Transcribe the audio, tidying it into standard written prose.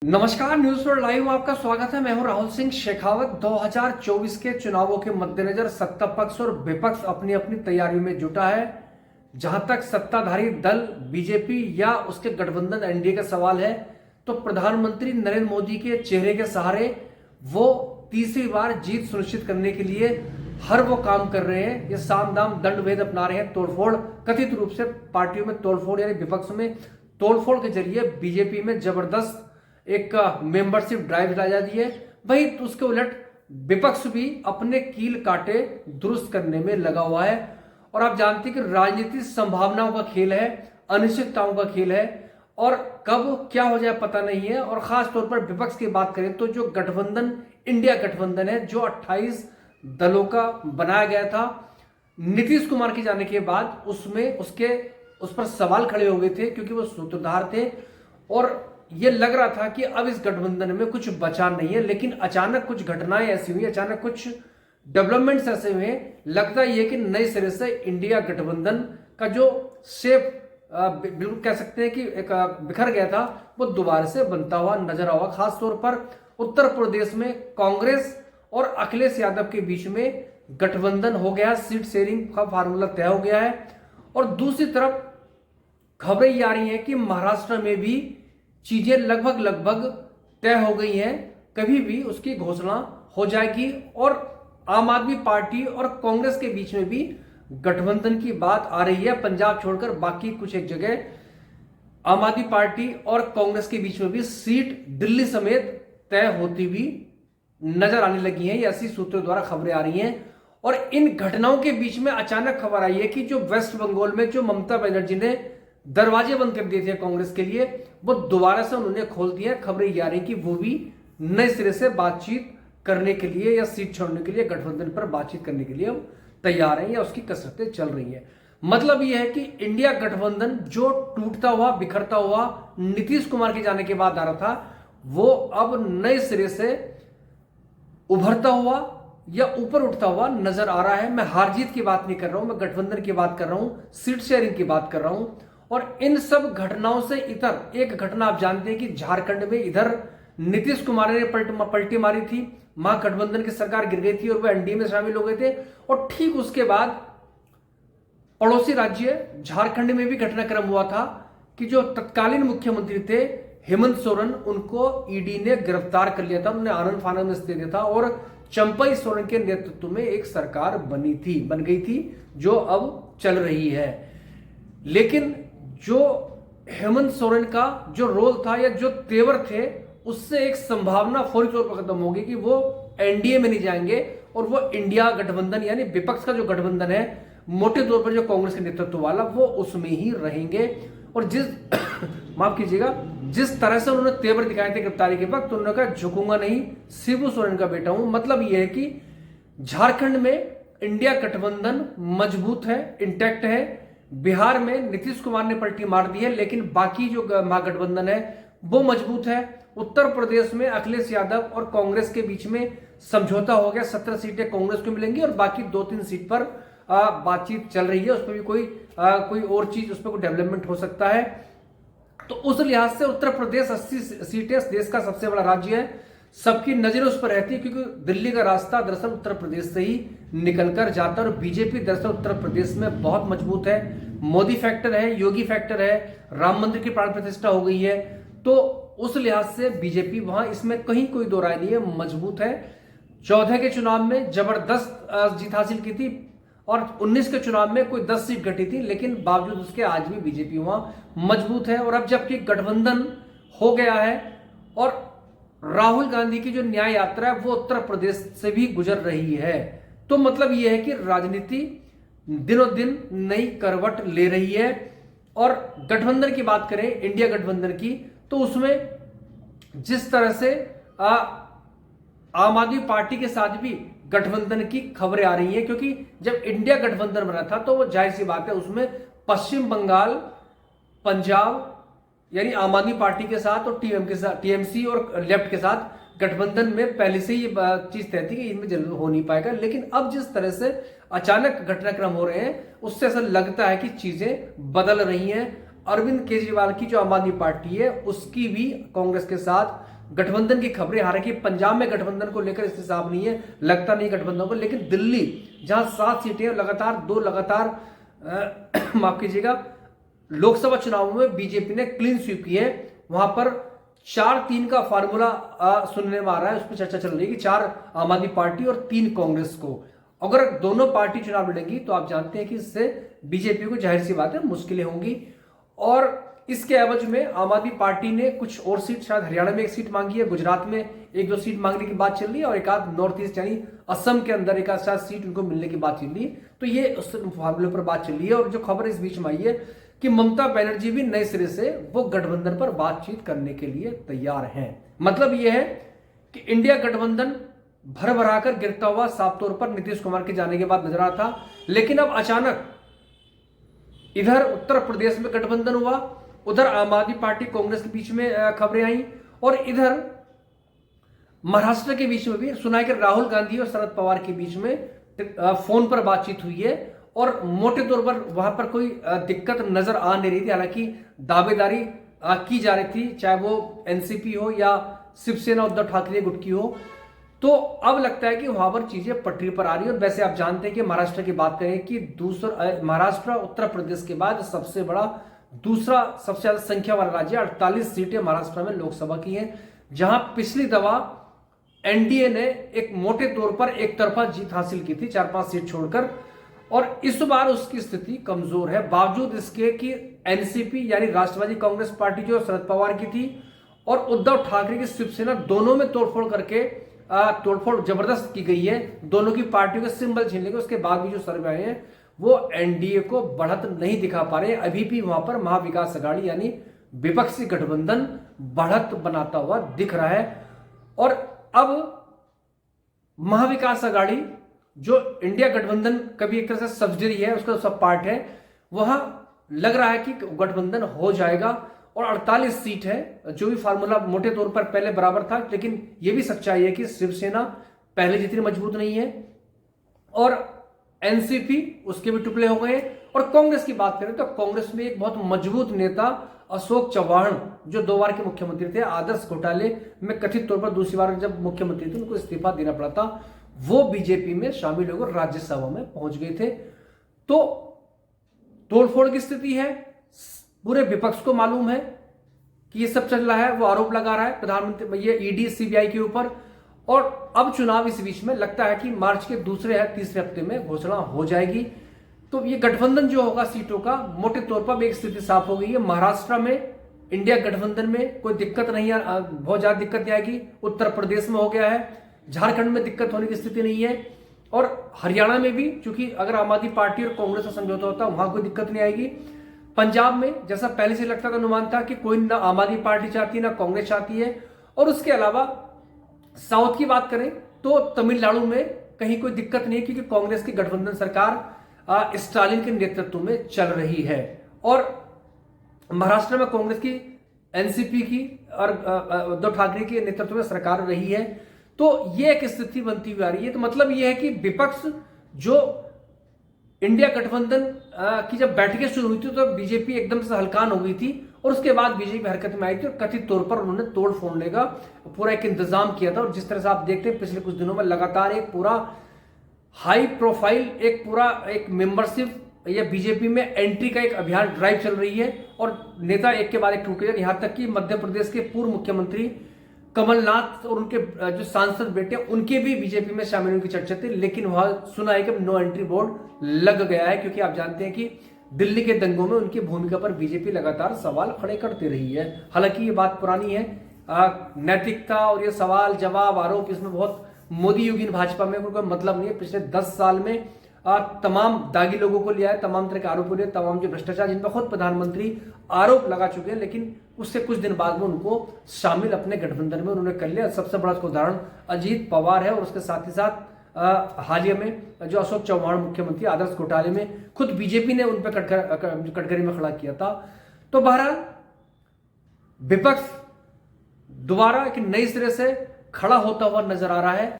नमस्कार, news for live में आपका स्वागत है। मैं हूं राहुल सिंह शेखावत। 2024 के चुनावों के मद्देनजर सत्ता पक्ष और विपक्ष अपनी अपनी तैयारियों में जुटा है। जहां तक सत्ताधारी दल बीजेपी या उसके गठबंधन एनडीए का सवाल है, तो प्रधानमंत्री नरेंद्र मोदी के चेहरे के सहारे वो तीसरी बार जीत सुनिश्चित करने के लिए हर वो काम कर रहे हैं। ये साम दाम दंड भेद अपना रहे हैं, तोड़फोड़, कथित रूप से पार्टियों में तोड़फोड़ यानी विपक्ष में तोड़फोड़ के जरिए बीजेपी में जबरदस्त एक मेंबरशिप ड्राइव ला जाती है। वही उसके उलट विपक्ष भी अपने कील काटे दुरुस्त करने में लगा हुआ है। और आप जानते हैं कि राजनीति संभावनाओं का खेल है, अनिश्चितताओं का खेल है, और कब क्या हो जाए पता नहीं है। और खास तौर पर विपक्ष की बात करें तो जो गठबंधन, इंडिया गठबंधन है, जो 28 दलों का बनाया गया था, नीतीश कुमार के जाने के बाद उस पर सवाल खड़े हो गए थे, क्योंकि वो सूत्रधार थे और ये लग रहा था कि अब इस गठबंधन में कुछ बचा नहीं है। लेकिन अचानक कुछ घटनाएं ऐसी हुई, अचानक कुछ डेवलपमेंट्स ऐसे हुए, लगता ही है कि नए सिरे से इंडिया गठबंधन का जो शेप बिल्कुल कह सकते हैं कि एक बिखर गया था, वो दोबारा से बनता हुआ नजर आया। खास तौर पर उत्तर प्रदेश में कांग्रेस और अखिलेश यादव के बीच में गठबंधन हो गया, सीट शेयरिंग का फार्मूला तय हो गया है। और दूसरी तरफ खबरें ये आ रही हैं कि महाराष्ट्र में भी चीजें लगभग तय हो गई हैं, कभी भी उसकी घोषणा हो जाएगी। और आम आदमी पार्टी और कांग्रेस के बीच में भी गठबंधन की बात आ रही है। पंजाब छोड़कर बाकी कुछ एक जगह आम आदमी पार्टी और कांग्रेस के बीच में भी सीट दिल्ली समेत तय होती भी नजर आने लगी है। ऐसी सूत्रों द्वारा खबरें आ रही हैं। और इन घटनाओं के बीच में अचानक खबर आई है कि जो वेस्ट बंगाल में जो ममता बनर्जी ने दरवाजे बंद कर दिए थे कांग्रेस के लिए, वो दोबारा से उन्होंने खोल दिया। खबरें ये आ रही कि वो भी नए सिरे से बातचीत करने के लिए या सीट छोड़ने के लिए गठबंधन पर बातचीत करने के लिए तैयार हैं या उसकी कसरतें चल रही हैं। मतलब यह है कि इंडिया गठबंधन जो टूटता हुआ, बिखरता हुआ नीतीश कुमार के जाने के बाद आ रहा था, वो अब नए सिरे से उभरता हुआ या ऊपर उठता हुआ नजर आ रहा है। मैं हार जीत की बात नहीं कर रहा हूं, मैं गठबंधन की बात कर रहा हूं, सीट शेयरिंग की बात कर रहा हूं। और इन सब घटनाओं से इतर एक घटना आप जानते हैं कि झारखंड में इधर नीतीश कुमार ने पलटी मारी थी, महागठबंधन की सरकार गिर गई थी और वह एनडीए में शामिल हो गए थे। और ठीक उसके बाद पड़ोसी राज्य झारखंड में भी घटनाक्रम हुआ था कि जो तत्कालीन मुख्यमंत्री थे हेमंत सोरेन, उनको ईडी ने गिरफ्तार कर लिया था। उन्होंने आनंद फानंद में दे दिया था और चंपई सोरेन के नेतृत्व में एक सरकार बन गई थी, जो अब चल रही है। लेकिन जो हेमंत सोरेन का जो रोल था या जो तेवर थे, उससे एक संभावना फौरी तौर पर खत्म होगी कि वो एनडीए में नहीं जाएंगे और वो इंडिया गठबंधन यानी विपक्ष का जो गठबंधन है, मोटे तौर पर जो कांग्रेस के नेतृत्व वाला, वो उसमें ही रहेंगे। और माफ कीजिएगा, जिस तरह से उन्होंने तेवर दिखाए थे गिरफ्तारी के वक्त, उन्होंने कहा झुकूंगा नहीं, शिबू सोरेन का बेटा हूं। मतलब यह है कि झारखंड में इंडिया गठबंधन मजबूत है, इंटैक्ट है। बिहार में नीतीश कुमार ने पलटी मार दी है, लेकिन बाकी जो महागठबंधन है वो मजबूत है। उत्तर प्रदेश में अखिलेश यादव और कांग्रेस के बीच में समझौता हो गया, 17 सीटें कांग्रेस को मिलेंगी और बाकी 2-3 सीट पर बातचीत चल रही है। उस पर भी कोई और चीज, उस पर कोई डेवलपमेंट हो सकता है। तो उस लिहाज से उत्तर प्रदेश 80 सीटें, देश का सबसे बड़ा राज्य है, सबकी नजरें उस पर रहती है, क्योंकि दिल्ली का रास्ता दरअसल उत्तर प्रदेश से ही निकलकर जाता है। और बीजेपी दरअसल उत्तर प्रदेश में बहुत मजबूत है, मोदी फैक्टर है, योगी फैक्टर है, राम मंदिर की प्राण प्रतिष्ठा हो गई है। तो उस लिहाज से बीजेपी वहां, इसमें कहीं कोई दो राय नहीं है, मजबूत है। 14 के चुनाव में जबरदस्त जीत हासिल की थी और 19 के चुनाव में कोई 10 सीट घटी थी, लेकिन बावजूद उसके आज भी बीजेपी वहां मजबूत है। और अब जबकि गठबंधन हो गया है और राहुल गांधी की जो न्याय यात्रा है वो उत्तर प्रदेश से भी गुजर रही है, तो मतलब यह है कि राजनीति दिनों दिन नई करवट ले रही है। और गठबंधन की बात करें, इंडिया गठबंधन की, तो उसमें जिस तरह से आम आदमी पार्टी के साथ भी गठबंधन की खबरें आ रही हैं, क्योंकि जब इंडिया गठबंधन बना था तो वो जाहिर सी बात है उसमें पश्चिम बंगाल, पंजाब यानी आम आदमी पार्टी के साथ और टीएमसी और लेफ्ट के साथ गठबंधन में पहले से ये चीज तय थी कि इनमें जल्द हो नहीं पाएगा। लेकिन अब जिस तरह से अचानक घटनाक्रम हो रहे हैं, उससे ऐसा लगता है कि चीजें बदल रही हैं। अरविंद केजरीवाल की जो आम आदमी पार्टी है, उसकी भी कांग्रेस के साथ गठबंधन की खबरें आ रही है। पंजाब में गठबंधन को लेकर इससे साफ नहीं है, लगता नहीं गठबंधन को, लेकिन दिल्ली जहां 7 सीटें लगातार माफ कीजिएगा लोकसभा चुनावों में बीजेपी ने क्लीन स्वीप की है, वहां पर 4-3 का फार्मूला सुनने में आ रहा है। उस पर चर्चा चल रही है कि 4 आम आदमी पार्टी और 3 कांग्रेस को। अगर दोनों पार्टी चुनाव लड़ेंगी तो आप जानते हैं कि इससे बीजेपी को जाहिर सी बात है मुश्किलें होंगी। और इसके एवज में आम आदमी पार्टी ने कुछ और सीट, शायद हरियाणा में 1 सीट मांगी है, गुजरात में 1-2 सीट मांगने की बात चल रही है, और एक आध नॉर्थ ईस्ट यानी असम के अंदर एक आध सीट उनको मिलने की बात चल रही है। तो ये उस मामले पर बात चल रही है। और जो खबर इस बीच में आई है कि ममता बनर्जी भी नए सिरे से वो गठबंधन पर बातचीत करने के लिए तैयार हैं। मतलब यह है कि इंडिया गठबंधन भर भराकर गिरता हुआ साफ तौर पर नीतीश कुमार के जाने के बाद नजर आता था, लेकिन अब अचानक इधर उत्तर प्रदेश में गठबंधन हुआ, उधर आम आदमी पार्टी कांग्रेस के बीच में खबरें आई, और इधर महाराष्ट्र के बीच में भी सुना है कि राहुल गांधी और शरद पवार के बीच में फोन पर बातचीत हुई है, और मोटे तौर पर वहां पर कोई दिक्कत नजर आ नहीं रही थी। हालांकि दावेदारी की जा रही थी, चाहे वो एनसीपी हो या शिवसेना उद्धव ठाकरे गुट की हो। तो अब लगता है कि वहां पर चीजें पटरी पर आ रही है। और वैसे आप जानते हैं कि महाराष्ट्र की बात करें कि महाराष्ट्र उत्तर प्रदेश के बाद सबसे बड़ा दूसरा सबसे ज्यादा संख्या वाला राज्य, 48 सीटें महाराष्ट्र में लोकसभा की हैं, जहां पिछली दफा एनडीए ने एक मोटे तौर पर एक तरफा जीत हासिल की थी 4-5 सीट छोड़कर, और इस बार उसकी स्थिति कमजोर है, बावजूद इसके कि एनसीपी यानी राष्ट्रवादी कांग्रेस पार्टी जो शरद पवार की थी और उद्धव ठाकरे की शिवसेना दोनों में तोड़फोड़ करके तोड़फोड़ जबरदस्त की गई है, दोनों की पार्टियों के सिंबल छीनने के। उसके बाद भी जो सर्वे आए हैं वो एनडीए को बढ़त नहीं दिखा पा रहे हैं। अभी भी वहां पर महाविकास अघाड़ी यानी विपक्षी गठबंधन बढ़त बनाता हुआ दिख रहा है। और अब महाविकास अघाड़ी जो इंडिया गठबंधन कभी एक तरह से सब्सिडरी है, उसका सब पार्ट है, वहां लग रहा है कि गठबंधन हो जाएगा। और 48 सीट है, जो भी फार्मूला मोटे तौर पर पहले बराबर था, लेकिन यह भी सच्चाई है कि शिवसेना पहले जितनी मजबूत नहीं है, और एनसीपी उसके भी टुकड़े हो गए। और कांग्रेस की बात करें तो कांग्रेस में एक बहुत मजबूत नेता अशोक चव्हाण, जो 2 बार के मुख्यमंत्री थे, आदर्श घोटाले में कथित तौर पर दूसरी बार जब मुख्यमंत्री थे उनको इस्तीफा देना पड़ा था, वो बीजेपी में शामिल होकर राज्यसभा में पहुंच गए थे। तो तोड़फोड़ की स्थिति है, पूरे विपक्ष को मालूम है कि ये सब चल रहा है, वो आरोप लगा रहा है प्रधानमंत्री ये ईडी सीबीआई के ऊपर। और अब चुनाव इस बीच में लगता है कि मार्च के दूसरे या तीसरे हफ्ते में घोषणा हो जाएगी। तो ये गठबंधन जो होगा सीटों का, मोटे तौर पर एक स्थिति साफ हो गई है। महाराष्ट्र में इंडिया गठबंधन में कोई दिक्कत नहीं है, बहुत ज्यादा दिक्कत नहीं आएगी। उत्तर प्रदेश में हो गया है, झारखंड में दिक्कत होने की स्थिति नहीं है, और हरियाणा में भी चूंकि अगर आम आदमी पार्टी और कांग्रेस का समझौता होता है वहां कोई दिक्कत नहीं आएगी। पंजाब में जैसा पहले से लगता था, अनुमान था कि कोई ना आम आदमी पार्टी चाहती है ना कांग्रेस चाहती है। और उसके अलावा साउथ की बात करें तो तमिलनाडु में कहीं कोई दिक्कत नहीं है, क्योंकि कांग्रेस की गठबंधन सरकार स्टालिन के नेतृत्व में चल रही है। और महाराष्ट्र में कांग्रेस की, एनसीपी की और उद्धव ठाकरे के नेतृत्व में सरकार रही है। तो ये एक स्थिति बनती हुई आ रही है। तो मतलब ये है कि विपक्ष जो इंडिया गठबंधन की जब बैठकें शुरू हुई थी तो बीजेपी एकदम से हलकान हो गई थी, और उसके बाद बीजेपी हरकत में आई थी और कथित तौर पर उन्होंने तोड़ फोड़ने का पूरा एक इंतजाम किया था। और जिस तरह से आप देखते हैं पिछले कुछ दिनों में लगातार एक पूरा हाई प्रोफाइल एक मेंबरशिप या बीजेपी में एंट्री का एक अभियान ड्राइव चल रही है, और नेता एक के बाद एक टूटे, यहां तक कि मध्य प्रदेश के पूर्व मुख्यमंत्री कमलनाथ और उनके जो सांसद बेटे उनके भी बीजेपी में शामिल होने की चर्चा थी। लेकिन वहां सुना है कि नो एंट्री बोर्ड लग गया है, क्योंकि आप जानते हैं कि दिल्ली के दंगों में उनकी भूमिका पर बीजेपी लगातार सवाल खड़े करती रही है। हालांकि ये बात पुरानी है, नैतिकता और ये सवाल जवाब आरोप इसमें बहुत मोदी योगी भाजपा में कोई मतलब नहीं है। पिछले 10 साल में तमाम दागी लोगों को लिया है, तमाम तरह के आरोपों लिए, तमाम जो भ्रष्टाचार जिन पर खुद प्रधानमंत्री आरोप लगा चुके हैं, लेकिन उससे कुछ दिन बाद में उनको शामिल अपने गठबंधन में उन्होंने कर लिया। सबसे बड़ा उदाहरण अजीत पवार है, और उसके साथ ही साथ हालिया में जो अशोक चव्हाण मुख्यमंत्री आदर्श घोटाले में खुद बीजेपी ने उन पर कटघरे में खड़ा किया था। तो बहरहाल विपक्ष दोबारा एक नई सिरे से खड़ा होता हुआ नजर आ रहा है।